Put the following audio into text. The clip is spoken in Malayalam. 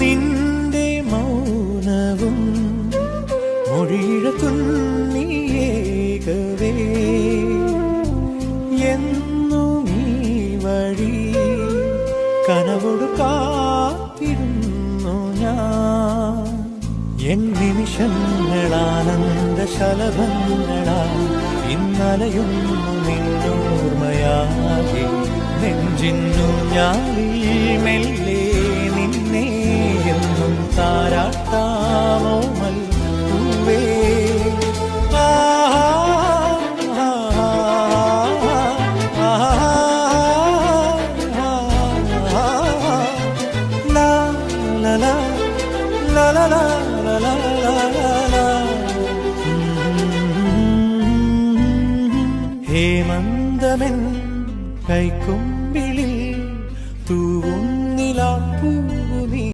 നിന്റെ മൗനവും മൊഴിയിഴ തുന്നിയേകവേ എന്നും ഈ വഴി കനവോട് കാത്തിരുന്നു ഞാൻ. എൻ നിമിഷങ്ങളാനന്ദ ശലഭങ്ങളാ ഇന്നലയൊന്നു നിന്നോർമ്മയാകെ നെഞ്ചിന്നു ഞാനിൽ മെല്ലെ നിന്നെ എന്നും താരാട്ടാമോമൽ പൂവേ. ഹേമന്തമെൻ കൈക്കും